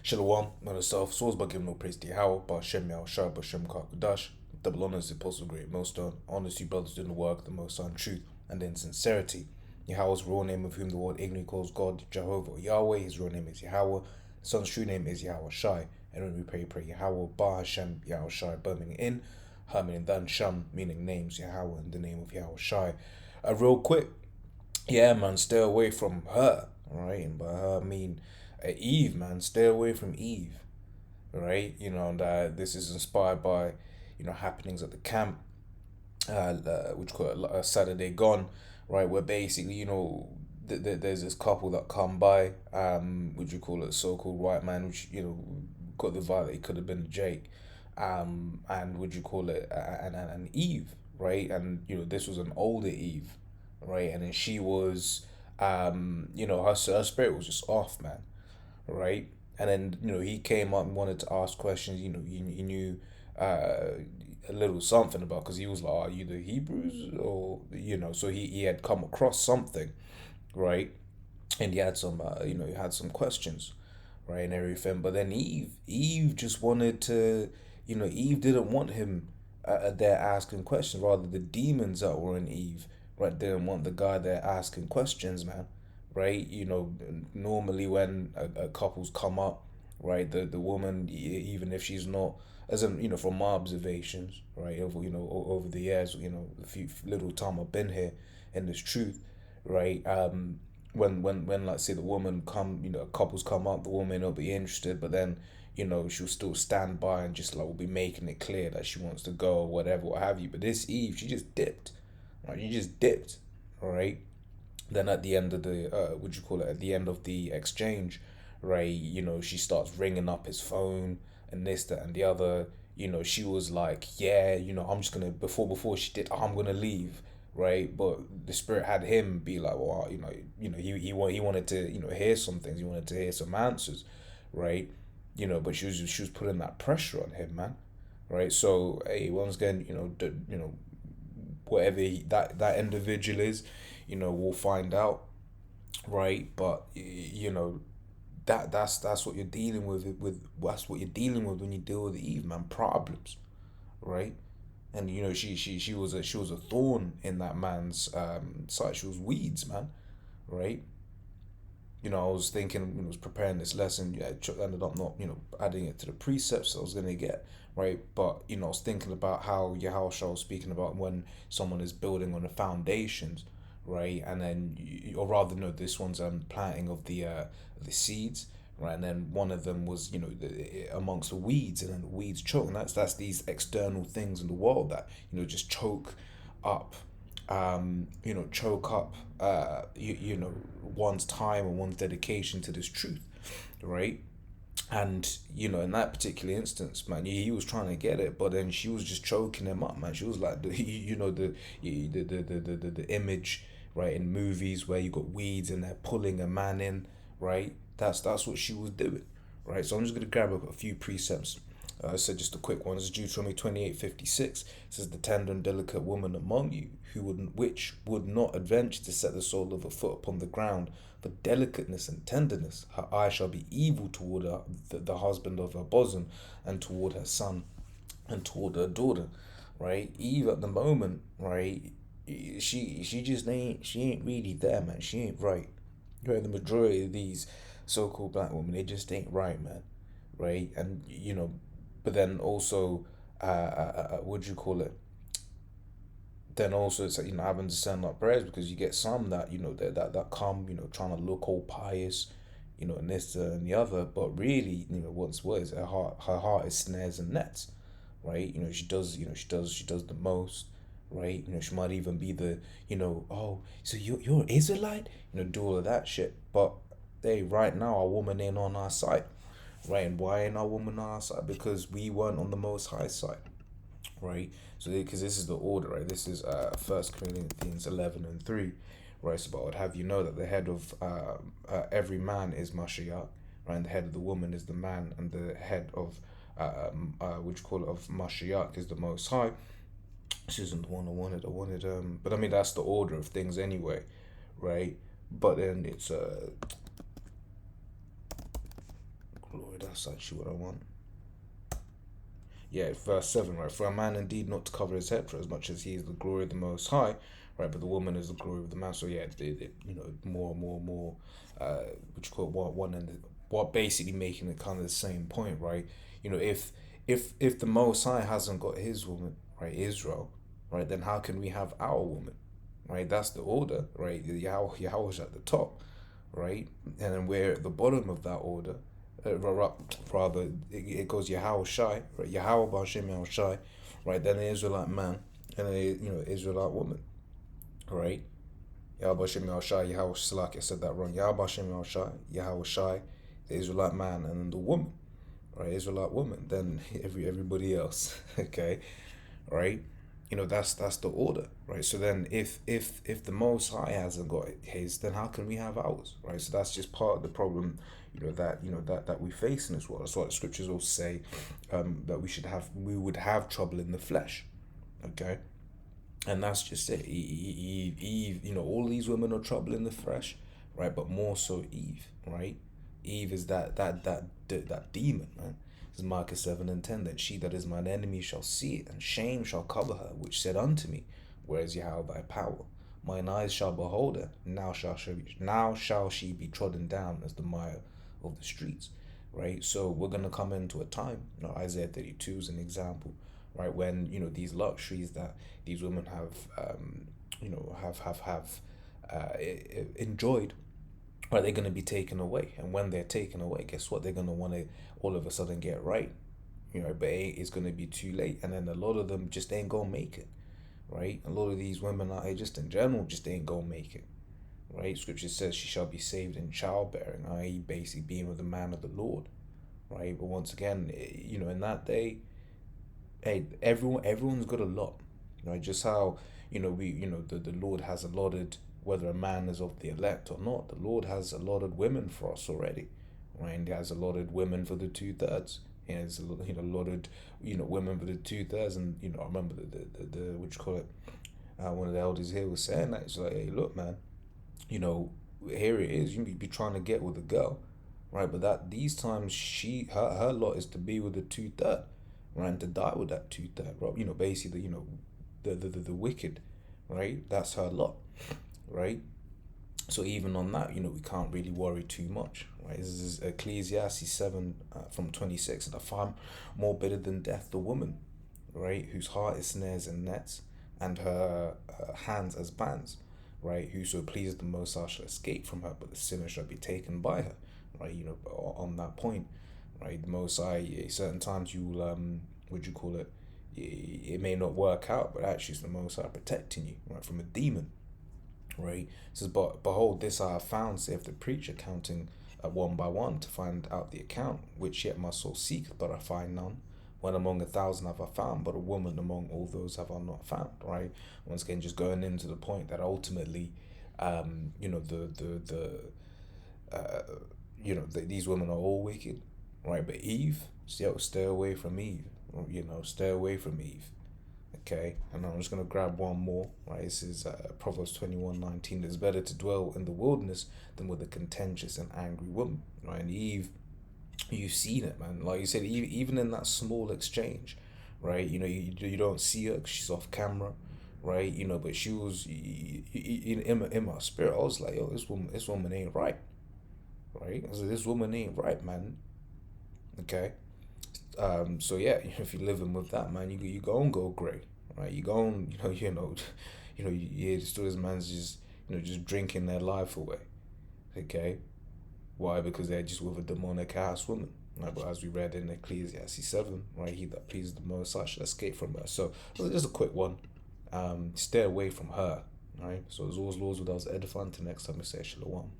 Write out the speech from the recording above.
Shalom, man herself, souls by giving no praise to Yahweh, Ba'Shem Yahushua, Ba'Shem Kakadash, double honors to the Apostle Great Millstone, honors you brothers doing the work, the most on truth, and in sincerity. Yahweh's real name of whom the world ignorantly calls God, Jehovah or Yahweh, his real name is Yahweh, the Son's true name is Yahweh Shai, and when we pray Yahweh, Ba'Shem Yahushua, Birmingham in, Herman and Dan Sham, meaning names, Yahweh, in the name of Yahweh Shai. Real quick, yeah, man, stay away from her, right? And by her, I mean Eve, man. Stay away from Eve, right? And this is inspired by, happenings at the camp, which called a Saturday Gone, right? Where basically, there's this couple that come by, would you call it, so-called white man, which, got the vibe that he could have been Jake, and would you call it, and Eve, right? And, this was an older Eve, right? And then she was, her spirit was just off, man, right? And then he came up and wanted to ask questions. He knew a little something about, because he was like, "Are you the Hebrews?" Or so he had come across something, right? And he had some he had some questions, right, and everything. But then Eve just wanted to, Eve didn't want him there asking questions. Rather, the demons that were in Eve, right, didn't want the guy there asking questions, man, right? Normally when a couple's come up, right, the woman, even if she's not, as in, from my observations, right, over over the years, the few little time I've been here in this truth, right, when let's say the woman come, couples come up, the woman will be interested, but then she'll still stand by and just like will be making it clear that she wants to go or whatever, what have you. But this Eve, she just dipped, right? She just dipped, all right. Then at the end of the would you call it, at the end of the exchange, right, she starts ringing up his phone and this, that, and the other. She was like, yeah, I'm just gonna, before she did, I'm gonna leave, right? But the spirit had him be like, well, he wanted to, hear some things, he wanted to hear some answers, right? But she was putting that pressure on him, man, right? So hey, once again, whatever that individual is, we'll find out, right? But that's what you're dealing with that's what you're dealing with when you deal with Eve, man. Problems, right? And she was a thorn in that man's side. She was weeds, man, right? I was thinking, I was preparing this lesson. Yeah, ended up not, adding it to the precepts I was gonna get, right? But I was thinking about how Yahushua was speaking about when someone is building on the foundations, right? And then, or rather, no, this one's planting of the seeds, right? And then one of them was, amongst the weeds, and then the weeds choke, and that's these external things in the world that just choke up, choke up, one's time and one's dedication to this truth, right? And in that particular instance, man, he was trying to get it, but then she was just choking him up, man. She was like, the image, right, in movies where you got weeds and they're pulling a man in, right? That's what she was doing, right? So I'm just gonna grab a few precepts. So just a quick one. This is Deuteronomy 28:56. It says, "The tender and delicate woman among you, which would not adventure to set the sole of her foot upon the ground, for delicateness and tenderness, her eye shall be evil toward the husband of her bosom, and toward her son, and toward her daughter." Right? Eve at the moment, right? She just ain't really there, man. She ain't right. Right? The majority of these so-called black women, they just ain't right, man. Right? And but then also, what do you call it? Then also it's like, having to send up prayers, because you get some that that come, trying to look all pious, and this and the other, but really, what is her heart is snares and nets, right? She does the most, right? She might even be the, oh, so you're an Israelite, do all of that shit. But hey, right now our woman ain't on our side, right? And why ain't our woman on our side? Because we weren't on the Most High side, right? So because this is the order, right? This is First Corinthians 11:3, right? So, but I would have you know that the head of every man is Mashiach, right? And the head of the woman is the man, and the head of which call it of Mashiach is the Most High. This isn't the one I wanted. But I mean that's the order of things anyway, right? But then it's glory that's actually what I want. Yeah, verse 7, right? For a man indeed not to cover his head, for as much as he is the glory of the Most High, right? But the woman is the glory of the man. So yeah, more, what you call it, one and what basically making it kind of the same point, right? If the Most High hasn't got his woman, right, Israel, right, then how can we have our woman, right? That's the order, right? Yahweh's at the top, right? And then we're at the bottom of that order. Rather, it goes Yahweh Shai, right? Yahweh Bashem Yahweh Shai, right? Then the Israelite man and a Israelite woman, right? Yahweh Bashem Yahweh Shai, Yahweh Salak, I said that wrong. Yahweh Bashem Yahweh Shai, Yahweh Shai, the Israelite man, and then the woman, right? Israelite woman. Then everybody else, okay, right? That's the order, right? So then if the Most High hasn't got his, then how can we have ours, right? So that's just part of the problem, that we face in this world. That's why the scriptures also say that we would have trouble in the flesh, okay? And that's just it. Eve, all these women are trouble in the flesh, right? But more so Eve, right? Eve is that demon, right? It's Micah 7:10. Then she that is mine enemy shall see it, and shame shall cover her, which said unto me, where is Yahweh thy power? Mine eyes shall behold her. Now shall she be trodden down as the mire of the streets, right? So we're gonna come into a time. Isaiah 32 is an example, right? When these luxuries that these women have, enjoyed, are they going to be taken away? And when they're taken away, guess what? They're going to want to all of a sudden get right, but it's going to be too late. And then a lot of them just ain't going to make it, right? A lot of these women out here, just in general, just ain't going to make it, right? Scripture says she shall be saved in childbearing, i.e., basically being with the man of the Lord, right? But once again, in that day, hey, everyone's got a lot, right? Just how the Lord has allotted, whether a man is of the elect or not, the Lord has allotted women for us already, right? And he has allotted women for the 2/3. He has allotted women for the 2/3, and I remember the what you call it, one of the elders here was saying that it's like, hey, look, man, here it is. You be trying to get with a girl, right? But that these times her lot is to be with the 2/3, right? And to die with that 2/3, right? Basically, the wicked, right? That's her lot, right? So even on that, we can't really worry too much, right? This is Ecclesiastes 7 from 26. And I find more bitter than death the woman, right? Whose heart is snares and nets, and her hands as bands, right? Whoso pleases the Most High shall escape from her, but the sinner shall be taken by her, right? On that point, right? The Most High, certain times you will, what do you call it? It may not work out, but actually it's the Most High protecting you, right, from a demon, right? It says, but behold, this I have found, saith the preacher, counting one by one to find out the account, which yet my soul seeketh, but I find none. When among 1,000 have I found, but a woman among all those have I not found, right? Once again, just going into the point that ultimately, these women are all wicked, right? But Eve, stay away from Eve, stay away from Eve. Okay, and I'm just gonna grab one more. Right, this is Proverbs 21:19. It's better to dwell in the wilderness than with a contentious and angry woman. Right, and Eve, you've seen it, man. Like you said, even in that small exchange, right? You don't see her 'cause she's off camera, right? But she was in my spirit. I was like, yo, this woman ain't right, right? I was like, this woman ain't right, man. Okay. So yeah, if you're living with that, man, you go and go grey, right? You go and you hear the stories, man's just drinking their life away. Okay, why? Because they're just with a demonic ass woman. Right? But as we read in Ecclesiastes 7, right, he that pleases the Most High shall escape from her. So just a quick one. Stay away from her. Right. So as always, Lords, without edifying. Till next time, we say Shalom.